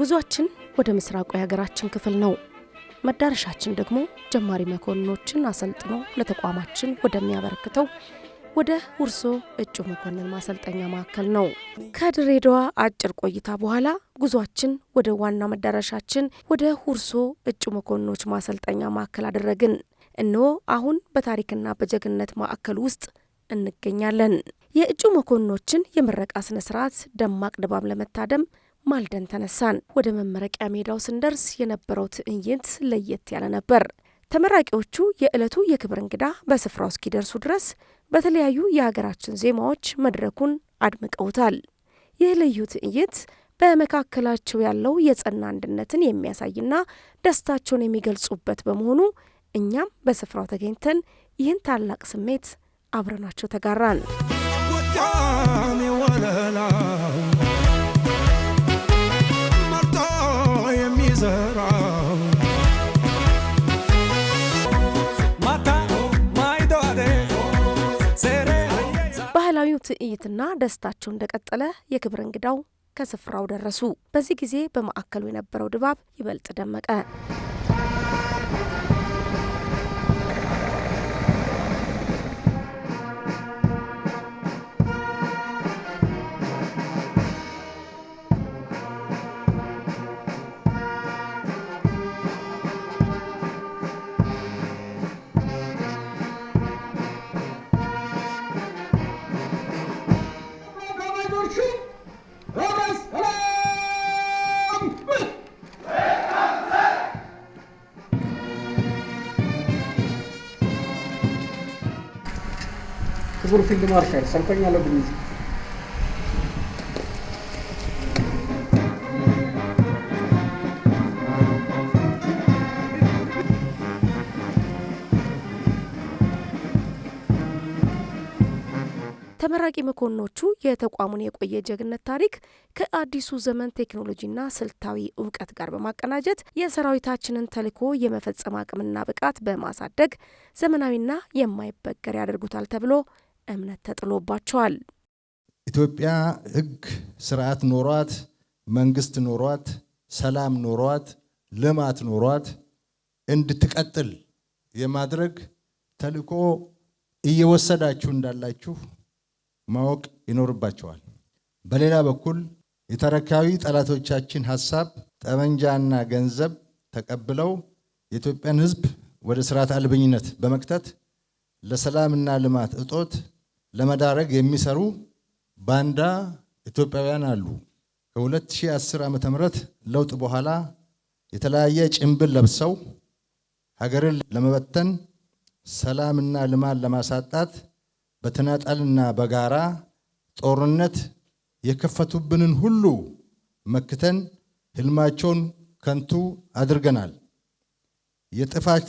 ጉዟችን ወደ ምስራቁ የሀገራችን ክፍል ነው። መዳረሻችን ደግሞ ጀማሪ መኮንኖችን አሰልጥኖ ለተቋማችን ወደሚያበረክተው ወደ ሁርሶ እጩ መኮንን ማሰልጠኛ ማዕከል ነው። ከድሬዳዋ አጭር ቆይታ በኋላ ጉዟችን ወደ ዋና መዳረሻችን ወደ ሁርሶ እጩ መኮንኖች ማሰልጠኛ ማዕከል አደረግን። እነሆ አሁን በታሪክና በጀግንነት ማዕከል ውስጥ እንገኛለን። የእጩ መኮንኖችን የምረቃ ስነ ስርዓት ደማቅ ድባብ ለመታደም ማልደን ተነሳን። ወደ መመረቂያ ሜዳው ስንደርስ የነበረው ትዕይንት ለየት ያለ ነበር። ተመራቂዎቹ የዕለቱ የክብር እንግዳ በስፍራው እስኪደርሱ ድረስ በተለያዩ የሀገራችን ዜማዎች መድረኩን አድምቀውታል። ይህ ልዩ ትዕይንት በመካከላቸው ያለው የጸና አንድነትን የሚያሳይና ደስታቸውን የሚገልጹበት በመሆኑ እኛም በስፍራው ተገኝተን ይህን ታላቅ ስሜት አብረናቸው ተጋራን። ባህላዊው ትዕይንትና ደስታቸው እንደቀጠለ የክብር እንግዳው ከስፍራው ደረሱ። በዚህ ጊዜ በማዕከሉ የነበረው ድባብ ይበልጥ ደመቀ። ክቡር ፊልድ ማርሻል ሰልፈኛ ለጉብኝት ተመራቂ መኮንኖቹ የተቋሙን የቆየ ጀግንነት ታሪክ ከአዲሱ ዘመን ቴክኖሎጂና ስልታዊ እውቀት ጋር በማቀናጀት የሰራዊታችንን ተልዕኮ የመፈጸም አቅምና ብቃት በማሳደግ ዘመናዊና የማይበገር ያደርጉታል ተብሎ እምነት ተጥሎባቸዋል። ኢትዮጵያ ሕግ ስርዓት ኖሯት፣ መንግስት ኖሯት፣ ሰላም ኖሯት፣ ልማት ኖሯት እንድትቀጥል የማድረግ ተልዕኮ እየወሰዳችሁ እንዳላችሁ ማወቅ ይኖርባቸዋል። በሌላ በኩል የተረካቢ ጠላቶቻችን ሀሳብ ጠመንጃና ገንዘብ ተቀብለው የኢትዮጵያን ሕዝብ ወደ ስርዓት አልበኝነት በመክተት ለሰላምና ልማት እጦት ለመዳረግ የሚሰሩ ባንዳ ኢትዮጵያውያን አሉ። ከ2010 ዓ.ም ለውጥ በኋላ የተለያየ ጭንብል ለብሰው ሀገርን ለመበተን ሰላምና ልማት ለማሳጣት በተናጠልና በጋራ ጦርነት የከፈቱብንን ሁሉ መክተን ህልማቸውን ከንቱ አድርገናል። የጥፋት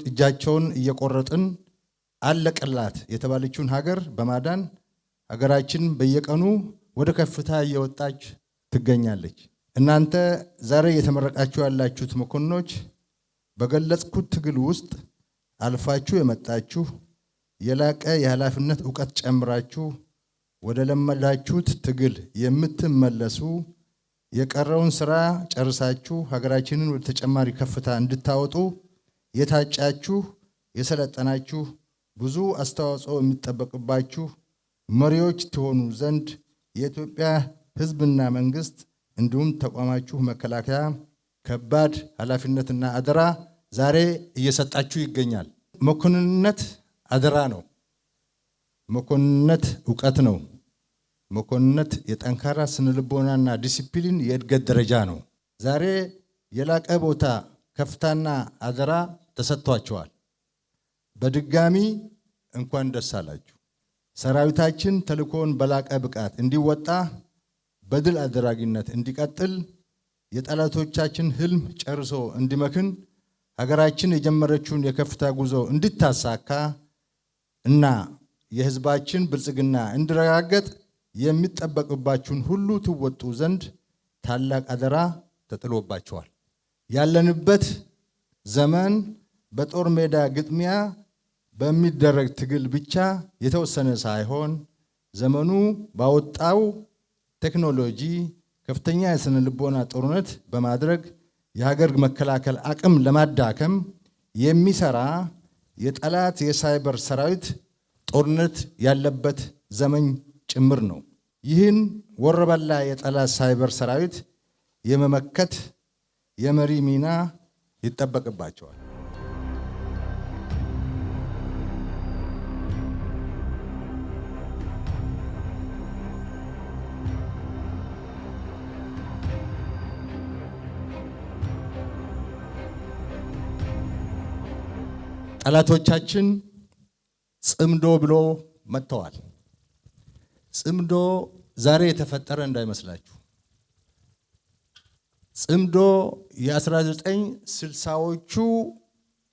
እጃቸውን እየቆረጥን አለቀላት የተባለችውን ሀገር በማዳን ሀገራችን በየቀኑ ወደ ከፍታ እየወጣች ትገኛለች። እናንተ ዛሬ የተመረቃችሁ ያላችሁት መኮንኖች በገለጽኩት ትግል ውስጥ አልፋችሁ የመጣችሁ የላቀ የኃላፊነት ዕውቀት ጨምራችሁ ወደ ለመዳችሁት ትግል የምትመለሱ የቀረውን ስራ ጨርሳችሁ ሀገራችንን ወደ ተጨማሪ ከፍታ እንድታወጡ የታጫችሁ የሰለጠናችሁ ብዙ አስተዋጽኦ የሚጠበቅባችሁ መሪዎች ትሆኑ ዘንድ የኢትዮጵያ ሕዝብና መንግስት እንዲሁም ተቋማችሁ መከላከያ ከባድ ኃላፊነትና አደራ ዛሬ እየሰጣችሁ ይገኛል። መኮንንነት አደራ ነው። መኮንንነት ዕውቀት ነው። መኮንንነት የጠንካራ ስነልቦናና ዲሲፕሊን የእድገት ደረጃ ነው። ዛሬ የላቀ ቦታ ከፍታና አደራ ተሰጥቷቸዋል። በድጋሚ እንኳን ደስ አላችሁ። ሰራዊታችን ተልዕኮውን በላቀ ብቃት እንዲወጣ በድል አድራጊነት እንዲቀጥል የጠላቶቻችን ህልም ጨርሶ እንዲመክን ሀገራችን የጀመረችውን የከፍታ ጉዞ እንድታሳካ እና የህዝባችን ብልጽግና እንዲረጋገጥ የሚጠበቅባችሁን ሁሉ ትወጡ ዘንድ ታላቅ አደራ ተጥሎባቸዋል። ያለንበት ዘመን በጦር ሜዳ ግጥሚያ በሚደረግ ትግል ብቻ የተወሰነ ሳይሆን ዘመኑ ባወጣው ቴክኖሎጂ ከፍተኛ የስነ ልቦና ጦርነት በማድረግ የሀገር መከላከል አቅም ለማዳከም የሚሰራ የጠላት የሳይበር ሰራዊት ጦርነት ያለበት ዘመን ጭምር ነው። ይህን ወረበላ የጠላት ሳይበር ሰራዊት የመመከት የመሪ ሚና ይጠበቅባቸዋል። ጠላቶቻችን ጽምዶ ብሎ መጥተዋል። ጽምዶ ዛሬ የተፈጠረ እንዳይመስላችሁ። ጽምዶ የ1960ዎቹ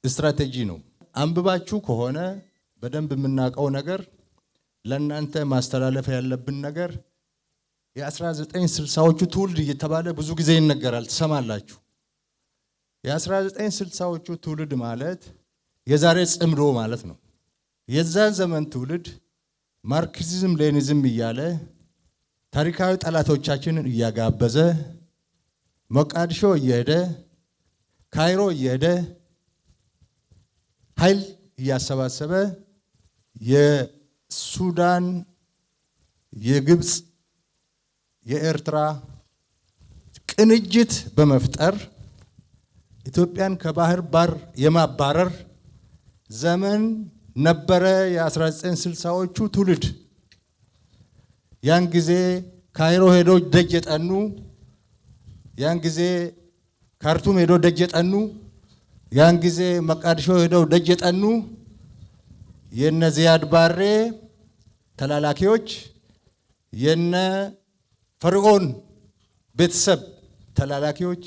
ስትራቴጂ ነው። አንብባችሁ ከሆነ በደንብ የምናውቀው ነገር ለእናንተ ማስተላለፍ ያለብን ነገር የ1960ዎቹ ትውልድ እየተባለ ብዙ ጊዜ ይነገራል፣ ትሰማላችሁ። የ1960ዎቹ ትውልድ ማለት የዛሬ ጽምዶ ማለት ነው። የዛ ዘመን ትውልድ ማርክሲዝም ሌኒዝም እያለ ታሪካዊ ጠላቶቻችንን እያጋበዘ ሞቃዲሾ እየሄደ ካይሮ እየሄደ ኃይል እያሰባሰበ የሱዳን፣ የግብፅ፣ የኤርትራ ቅንጅት በመፍጠር ኢትዮጵያን ከባህር በር የማባረር ዘመን ነበረ። የ1960ዎቹ ትውልድ ያን ጊዜ ካይሮ ሄዶ ደጅ የጠኑ፣ ያን ጊዜ ካርቱም ሄዶ ደጅ የጠኑ፣ ያን ጊዜ መቃዲሾ ሄደው ደጅ የጠኑ የነ ዚያድ ባሬ ተላላኪዎች፣ የነ ፈርዖን ቤተሰብ ተላላኪዎች፣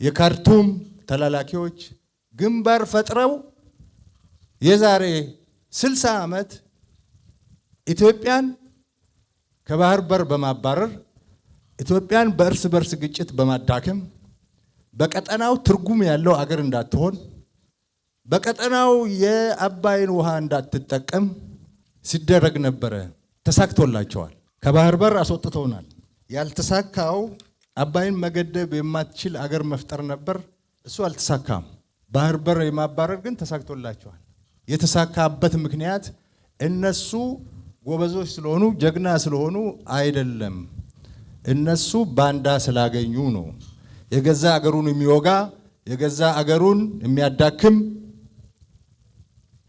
የካርቱም ተላላኪዎች ግንባር ፈጥረው የዛሬ 60 ዓመት ኢትዮጵያን ከባህር በር በማባረር ኢትዮጵያን በእርስ በርስ ግጭት በማዳከም በቀጠናው ትርጉም ያለው አገር እንዳትሆን በቀጠናው የአባይን ውሃ እንዳትጠቀም ሲደረግ ነበረ። ተሳክቶላቸዋል። ከባህር በር አስወጥተውናል። ያልተሳካው አባይን መገደብ የማትችል አገር መፍጠር ነበር። እሱ አልተሳካም። ባህር በር የማባረር ግን ተሳክቶላቸዋል። የተሳካበት ምክንያት እነሱ ጎበዞች ስለሆኑ ጀግና ስለሆኑ አይደለም። እነሱ ባንዳ ስላገኙ ነው። የገዛ አገሩን የሚወጋ የገዛ አገሩን የሚያዳክም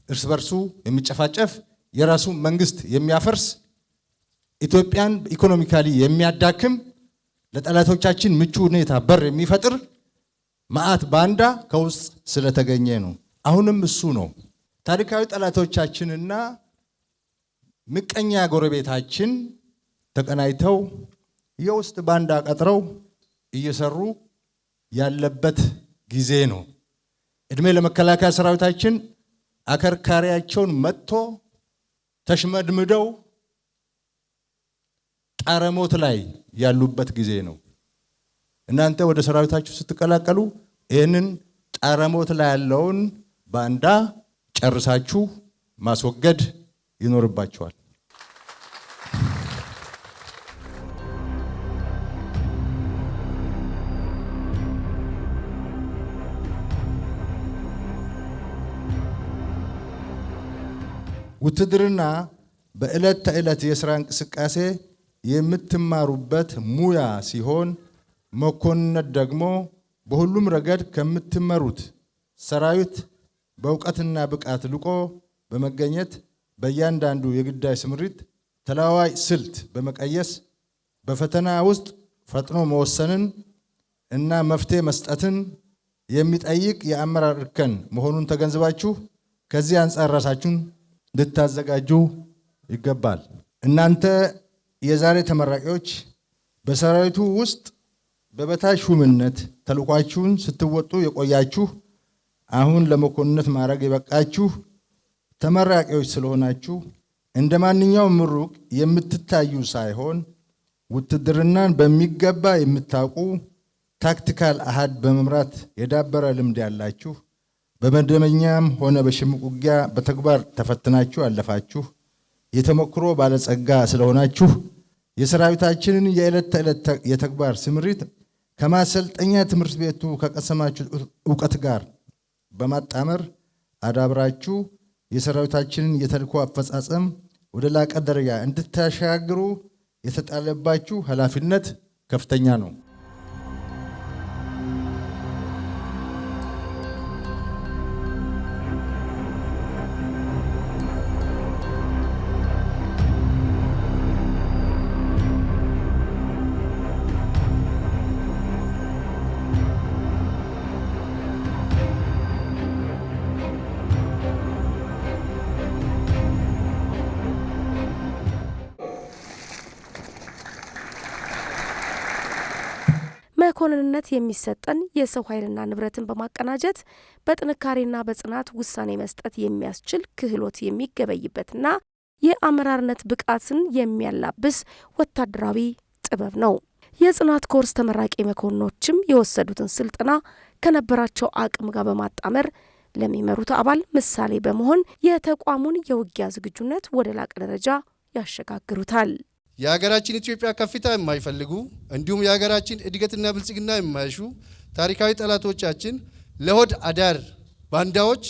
እርስ በርሱ የሚጨፋጨፍ የራሱ መንግስት የሚያፈርስ ኢትዮጵያን ኢኮኖሚካሊ የሚያዳክም ለጠላቶቻችን ምቹ ሁኔታ በር የሚፈጥር መዓት ባንዳ ከውስጥ ስለተገኘ ነው። አሁንም እሱ ነው። ታሪካዊ ጠላቶቻችንና ምቀኛ ጎረቤታችን ተቀናይተው የውስጥ ባንዳ ቀጥረው እየሰሩ ያለበት ጊዜ ነው። እድሜ ለመከላከያ ሰራዊታችን አከርካሪያቸውን መጥቶ ተሽመድምደው ጣረሞት ላይ ያሉበት ጊዜ ነው። እናንተ ወደ ሰራዊታችሁ ስትቀላቀሉ ይህንን ጣረሞት ላይ ያለውን ባንዳ ጨርሳችሁ ማስወገድ ይኖርባችኋል። ውትድርና በዕለት ተዕለት የሥራ እንቅስቃሴ የምትማሩበት ሙያ ሲሆን መኮንነት ደግሞ በሁሉም ረገድ ከምትመሩት ሰራዊት በእውቀትና ብቃት ልቆ በመገኘት በእያንዳንዱ የግዳጅ ስምሪት ተለዋዋጭ ስልት በመቀየስ በፈተና ውስጥ ፈጥኖ መወሰንን እና መፍትሄ መስጠትን የሚጠይቅ የአመራር እርከን መሆኑን ተገንዝባችሁ ከዚህ አንጻር ራሳችሁን ልታዘጋጁ ይገባል። እናንተ የዛሬ ተመራቂዎች በሰራዊቱ ውስጥ በበታች ሹምነት ተልኳችሁን ስትወጡ የቆያችሁ አሁን ለመኮንነት ማዕረግ የበቃችሁ ተመራቂዎች ስለሆናችሁ እንደ ማንኛውም ምሩቅ የምትታዩ ሳይሆን ውትድርናን በሚገባ የምታውቁ ታክቲካል አሃድ በመምራት የዳበረ ልምድ ያላችሁ በመደበኛም ሆነ በሽምቅ ውጊያ በተግባር ተፈትናችሁ ያለፋችሁ የተሞክሮ ባለጸጋ ስለሆናችሁ የሰራዊታችንን የዕለት ተዕለት የተግባር ስምሪት ከማሰልጠኛ ትምህርት ቤቱ ከቀሰማችሁ ዕውቀት ጋር በማጣመር አዳብራችሁ የሰራዊታችንን የተልእኮ አፈጻጸም ወደ ላቀ ደረጃ እንድታሻግሩ የተጣለባችሁ ኃላፊነት ከፍተኛ ነው። መኮንንነት የሚሰጠን የሰው ኃይልና ንብረትን በማቀናጀት በጥንካሬና በጽናት ውሳኔ መስጠት የሚያስችል ክህሎት የሚገበይበትና የአመራርነት ብቃትን የሚያላብስ ወታደራዊ ጥበብ ነው። የጽናት ኮርስ ተመራቂ መኮንኖችም የወሰዱትን ስልጠና ከነበራቸው አቅም ጋር በማጣመር ለሚመሩት አባል ምሳሌ በመሆን የተቋሙን የውጊያ ዝግጁነት ወደ ላቀ ደረጃ ያሸጋግሩታል። የሀገራችን ኢትዮጵያ ከፍታ የማይፈልጉ እንዲሁም የሀገራችን እድገትና ብልጽግና የማይሹ ታሪካዊ ጠላቶቻችን ለሆድ አዳር ባንዳዎች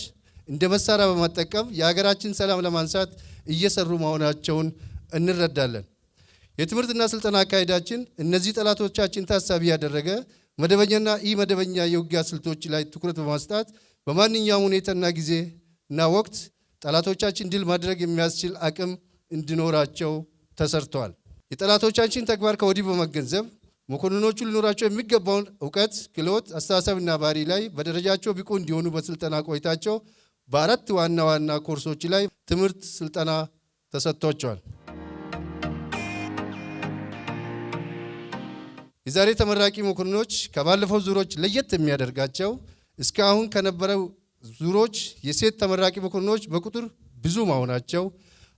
እንደ መሳሪያ በመጠቀም የሀገራችን ሰላም ለማንሳት እየሰሩ መሆናቸውን እንረዳለን። የትምህርትና ስልጠና አካሄዳችን እነዚህ ጠላቶቻችን ታሳቢ ያደረገ መደበኛና ኢመደበኛ የውጊያ ስልቶች ላይ ትኩረት በማስጣት በማንኛውም ሁኔታና ጊዜና ወቅት ጠላቶቻችን ድል ማድረግ የሚያስችል አቅም እንዲኖራቸው ተሰርቷል። የጠላቶቻችን ተግባር ከወዲህ በመገንዘብ መኮንኖቹ ሊኖራቸው የሚገባውን ዕውቀት፣ ክህሎት፣ አስተሳሰብና ባህሪ ላይ በደረጃቸው ብቁ እንዲሆኑ በስልጠና ቆይታቸው በአራት ዋና ዋና ኮርሶች ላይ ትምህርት ስልጠና ተሰጥቷቸዋል። የዛሬ ተመራቂ መኮንኖች ከባለፈው ዙሮች ለየት የሚያደርጋቸው እስካሁን ከነበረው ዙሮች የሴት ተመራቂ መኮንኖች በቁጥር ብዙ መሆናቸው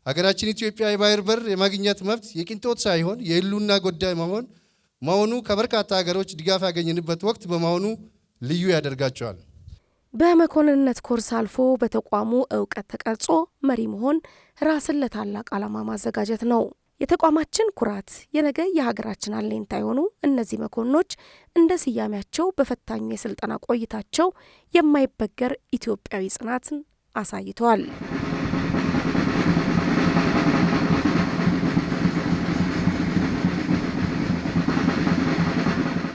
ሀገራችን ኢትዮጵያ የባህር በር የማግኘት መብት የቅንጦት ሳይሆን የህልውና ጉዳይ መሆኑ ከበርካታ ሀገሮች ድጋፍ ያገኘንበት ወቅት በመሆኑ ልዩ ያደርጋቸዋል። በመኮንንነት ኮርስ አልፎ በተቋሙ ዕውቀት ተቀርጾ መሪ መሆን ራስን ለታላቅ ዓላማ ማዘጋጀት ነው። የተቋማችን ኩራት፣ የነገ የሀገራችን አለኝታ የሆኑ እነዚህ መኮንኖች እንደ ስያሜያቸው በፈታኙ የስልጠና ቆይታቸው የማይበገር ኢትዮጵያዊ ጽናትን አሳይተዋል።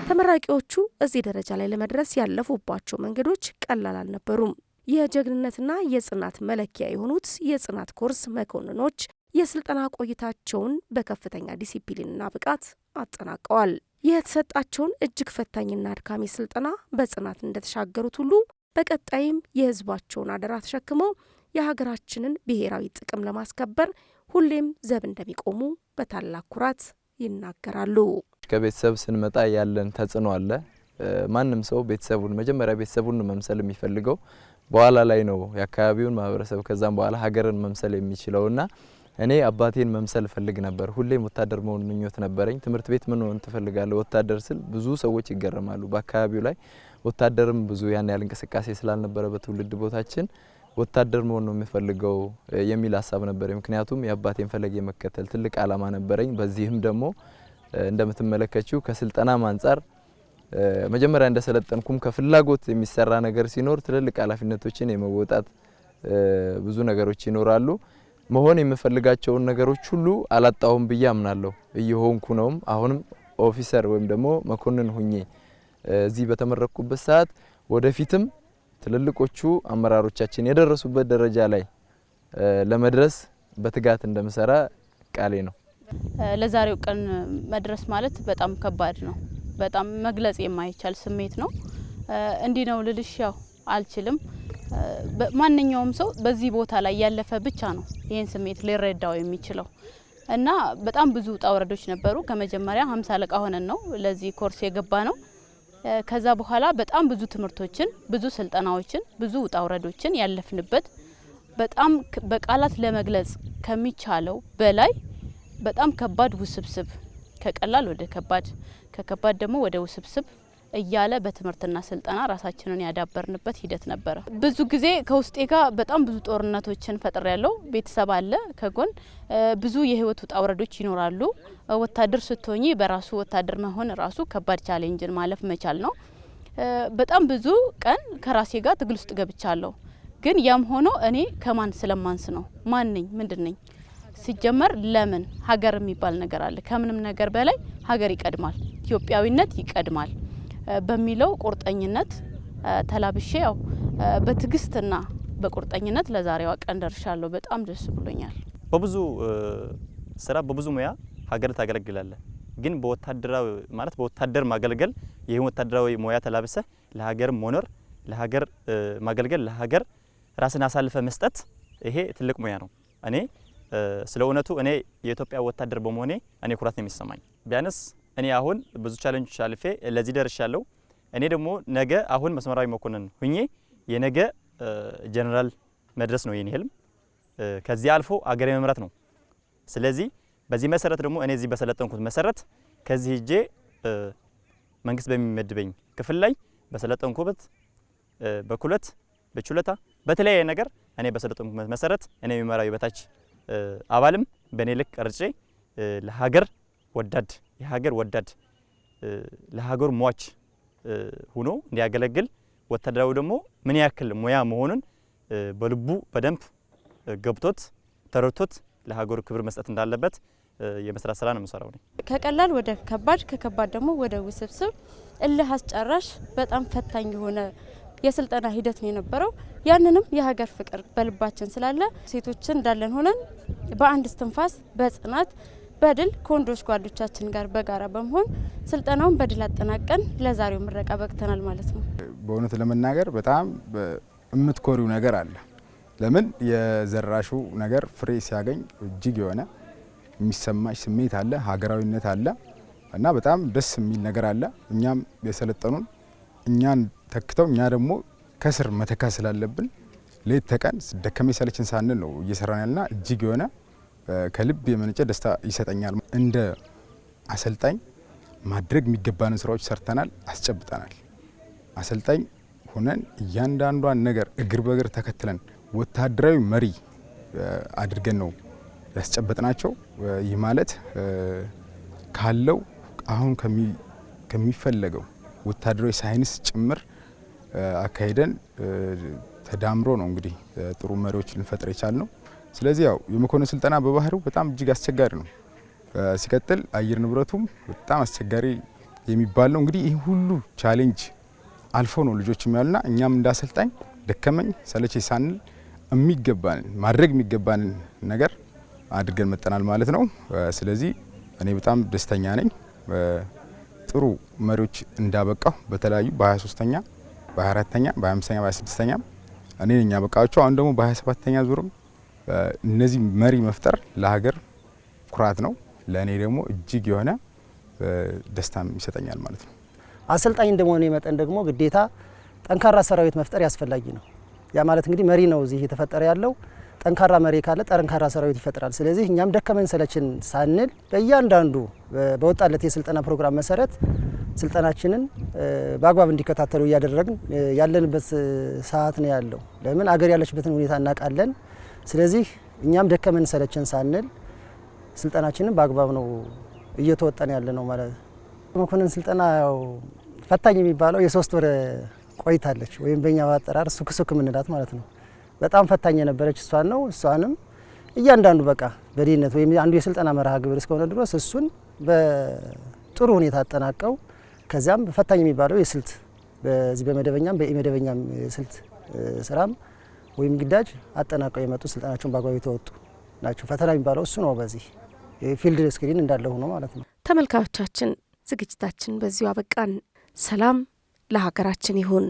ተመራቂዎቹ እዚህ ደረጃ ላይ ለመድረስ ያለፉባቸው መንገዶች ቀላል አልነበሩም። የጀግንነትና የጽናት መለኪያ የሆኑት የጽናት ኮርስ መኮንኖች የስልጠና ቆይታቸውን በከፍተኛ ዲሲፕሊንና ብቃት አጠናቀዋል። የተሰጣቸውን እጅግ ፈታኝና አድካሚ ስልጠና በጽናት እንደተሻገሩት ሁሉ በቀጣይም የሕዝባቸውን አደራ ተሸክመው የሀገራችንን ብሔራዊ ጥቅም ለማስከበር ሁሌም ዘብ እንደሚቆሙ በታላቅ ኩራት ይናገራሉ። ከቤተሰብ ስንመጣ ያለን ተጽዕኖ አለ። ማንም ሰው ቤተሰቡን መጀመሪያ ቤተሰቡን መምሰል የሚፈልገው በኋላ ላይ ነው የአካባቢውን ማህበረሰብ ከዛም በኋላ ሀገርን መምሰል የሚችለውና እኔ አባቴን መምሰል ፈልግ ነበር። ሁሌም ወታደር መሆን ምኞት ነበረኝ። ትምህርት ቤት ምን ሆነ ትፈልጋለህ ወታደር ስል ብዙ ሰዎች ይገረማሉ። በአካባቢው ላይ ወታደርም ብዙ ያን ያህል እንቅስቃሴ ስላልነበረ በትውልድ ቦታችን ወታደር መሆን ነው የሚፈልገው የሚል ሀሳብ ነበር። ምክንያቱም የአባቴን ፈለግ የመከተል ትልቅ ዓላማ ነበረኝ። በዚህም ደግሞ እንደምትመለከቱ ከስልጠና አንፃር መጀመሪያ እንደሰለጠንኩም ከፍላጎት የሚሰራ ነገር ሲኖር ትልልቅ ኃላፊነቶችን የመወጣት ብዙ ነገሮች ይኖራሉ። መሆን የምፈልጋቸውን ነገሮች ሁሉ አላጣሁም ብዬ አምናለሁ። እየሆንኩ ነውም። አሁንም ኦፊሰር ወይም ደግሞ መኮንን ሁኜ እዚህ በተመረኩበት ሰዓት ወደፊትም ትልልቆቹ አመራሮቻችን የደረሱበት ደረጃ ላይ ለመድረስ በትጋት እንደምሰራ ቃሌ ነው። ለዛሬው ቀን መድረስ ማለት በጣም ከባድ ነው። በጣም መግለጽ የማይቻል ስሜት ነው። እንዲህ ነው ልልሽ ያው አልችልም። ማንኛውም ሰው በዚህ ቦታ ላይ ያለፈ ብቻ ነው ይሄን ስሜት ሊረዳው የሚችለው እና በጣም ብዙ ውጣ ውረዶች ነበሩ። ከመጀመሪያ 50 አለቃ ሆነን ነው ለዚህ ኮርስ የገባ ነው። ከዛ በኋላ በጣም ብዙ ትምህርቶችን፣ ብዙ ስልጠናዎችን፣ ብዙ ውጣ ውረዶችን ያለፍንበት በጣም በቃላት ለመግለጽ ከሚቻለው በላይ በጣም ከባድ ውስብስብ፣ ከቀላል ወደ ከባድ፣ ከከባድ ደግሞ ወደ ውስብስብ እያለ በትምህርትና ስልጠና ራሳችንን ያዳበርንበት ሂደት ነበር። ብዙ ጊዜ ከውስጤ ጋር በጣም ብዙ ጦርነቶችን ፈጥሬ ያለው ቤተሰብ አለ ከጎን ብዙ የህይወት ውጣ ውረዶች ይኖራሉ። ወታደር ስትሆኚ በራሱ ወታደር መሆን ራሱ ከባድ ቻሌንጅን ማለፍ መቻል ነው። በጣም ብዙ ቀን ከራሴ ጋር ትግል ውስጥ ገብቻለሁ። ግን ያም ሆኖ እኔ ከማን ስለማንስ ነው ማን ነኝ ምንድነኝ ሲጀመር ለምን ሀገር የሚባል ነገር አለ ከምንም ነገር በላይ ሀገር ይቀድማል ኢትዮጵያዊነት ይቀድማል በሚለው ቁርጠኝነት ተላብሼ ያው በትግስትና በቁርጠኝነት ለዛሬዋ ቀን ደርሻለሁ። በጣም ደስ ብሎኛል። በብዙ ስራ በብዙ ሙያ ሀገር ታገለግላለህ። ግን በወታደራዊ ማለት በወታደር ማገልገል ይሄን ወታደራዊ ሙያ ተላብሰ ለሀገር መኖር ለሀገር ማገልገል ለሀገር ራስን አሳልፈ መስጠት ይሄ ትልቅ ሙያ ነው። እኔ ስለ እውነቱ እኔ የኢትዮጵያ ወታደር በመሆኔ እኔ ኩራት ነው የሚሰማኝ። ቢያንስ እኔ አሁን ብዙ ቻሌንጆች አልፌ ለዚህ ደርሻለሁ። እኔ ደግሞ ነገ አሁን መስመራዊ መኮንን ሁኜ የነገ ጀነራል መድረስ ነው የኔ ህልም። ከዚህ አልፎ አገሬ መምራት ነው። ስለዚህ በዚህ መሰረት ደግሞ እኔ እዚህ በሰለጠንኩት መሰረት ከዚህ ሄጄ መንግስት በሚመድበኝ ክፍል ላይ በሰለጠንኩበት በኩለት በችሎታ በተለያየ ነገር እኔ በሰለጠንኩት መሰረት እኔ የሚመራው የበታች አባልም በኔ ልክ ቀርጬ ለሀገር ወዳድ የሀገር ወዳድ ለሀገር ሟች ሆኖ እንዲያገለግል ወታደራው ደግሞ ምን ያክል ሙያ መሆኑን በልቡ በደንብ ገብቶት ተረድቶት ለሀገሩ ክብር መስጠት እንዳለበት የመስራት ስራ ነው የምሰራው ነኝ። ከቀላል ወደ ከባድ ከከባድ ደግሞ ወደ ውስብስብ እልህ አስጨራሽ በጣም ፈታኝ የሆነ የስልጠና ሂደት ነው የነበረው። ያንንም የሀገር ፍቅር በልባችን ስላለ ሴቶችን እንዳለን ሆነን በአንድ እስትንፋስ በጽናት በድል ከወንዶች ጓዶቻችን ጋር በጋራ በመሆን ስልጠናውን በድል አጠናቀን ለዛሬው ምረቃ በቅተናል ማለት ነው። በእውነት ለመናገር በጣም የምትኮሪው ነገር አለ። ለምን የዘራሹ ነገር ፍሬ ሲያገኝ እጅግ የሆነ የሚሰማሽ ስሜት አለ፣ ሀገራዊነት አለ እና በጣም ደስ የሚል ነገር አለ። እኛም የሰለጠኑን እኛን ተክተው እኛ ደግሞ ከስር መተካ ስላለብን ሌት ተቀን ደከመኝ ሰለቸን ሳንል ነው እየሰራን ያለና እጅግ የሆነ ከልብ የመነጨ ደስታ ይሰጠኛል። እንደ አሰልጣኝ ማድረግ የሚገባንን ስራዎች ሰርተናል፣ አስጨብጠናል። አሰልጣኝ ሆነን እያንዳንዷን ነገር እግር በእግር ተከትለን ወታደራዊ መሪ አድርገን ነው ያስጨበጥናቸው። ይህ ማለት ካለው አሁን ከሚፈለገው ወታደራዊ ሳይንስ ጭምር አካሄደን ተዳምሮ ነው እንግዲህ ጥሩ መሪዎች ልንፈጥር የቻልነው። ስለዚህ ያው የመኮንን ስልጠና በባህሪው በጣም እጅግ አስቸጋሪ ነው። ሲቀጥል አየር ንብረቱም በጣም አስቸጋሪ የሚባል ነው። እንግዲህ ይህ ሁሉ ቻሌንጅ አልፎ ነው ልጆች የሚያሉና እኛም እንዳሰልጣኝ ደከመኝ ሰለቸኝ ሳንል የሚገባንን ማድረግ የሚገባንን ነገር አድርገን መጠናል ማለት ነው። ስለዚህ እኔ በጣም ደስተኛ ነኝ። ጥሩ መሪዎች እንዳበቃው በተለያዩ በ23ኛ በ24ኛ በ25ኛ በ26ኛ እኔ ነኝ ያበቃቸው። አሁን ደግሞ በ27ኛ ዙርም እነዚህ መሪ መፍጠር ለሀገር ኩራት ነው። ለእኔ ደግሞ እጅግ የሆነ ደስታም ይሰጠኛል ማለት ነው። አሰልጣኝ እንደመሆኔ መጠን ደግሞ ግዴታ ጠንካራ ሰራዊት መፍጠር ያስፈልጋል ነው። ያ ማለት እንግዲህ መሪ ነው እዚህ የተፈጠረ ያለው። ጠንካራ መሪ ካለ ጠንካራ ሰራዊት ይፈጥራል። ስለዚህ እኛም ደከመን ሰለችን ሳንል በእያንዳንዱ በወጣለት የስልጠና ፕሮግራም መሰረት ስልጠናችንን በአግባብ እንዲከታተሉ እያደረግን ያለንበት ሰዓት ነው ያለው። ለምን አገር ያለችበትን ሁኔታ እናውቃለን። ስለዚህ እኛም ደከመን ሰለችን ሳንል ስልጠናችንን በአግባብ ነው እየተወጣን ያለ ነው ማለት ነው። መኮንን ስልጠና ያው ፈታኝ የሚባለው የ3 ወር ቆይታለች ወይም በእኛ አጠራር ሱክሱክ ምንላት ማለት ነው። በጣም ፈታኝ የነበረች እሷን ነው። እሷንም እያንዳንዱ በቃ በዲነት ወይም አንዱ የስልጠና መርሃ ግብር እስከሆነ ድረስ እሱን በጥሩ ሁኔታ አጠናቀው ከዚያም ፈታኝ የሚባለው የስልት በዚህ በመደበኛም በኢመደበኛም የስልት ስራም ወይም ግዳጅ አጠናቀው የመጡ ስልጠናቸውን በአግባቡ የተወጡ ናቸው። ፈተና የሚባለው እሱ ነው። በዚህ ፊልድ ስክሪን እንዳለ ሆኖ ማለት ነው። ተመልካቾቻችን ዝግጅታችን በዚሁ አበቃን። ሰላም ለሀገራችን ይሁን።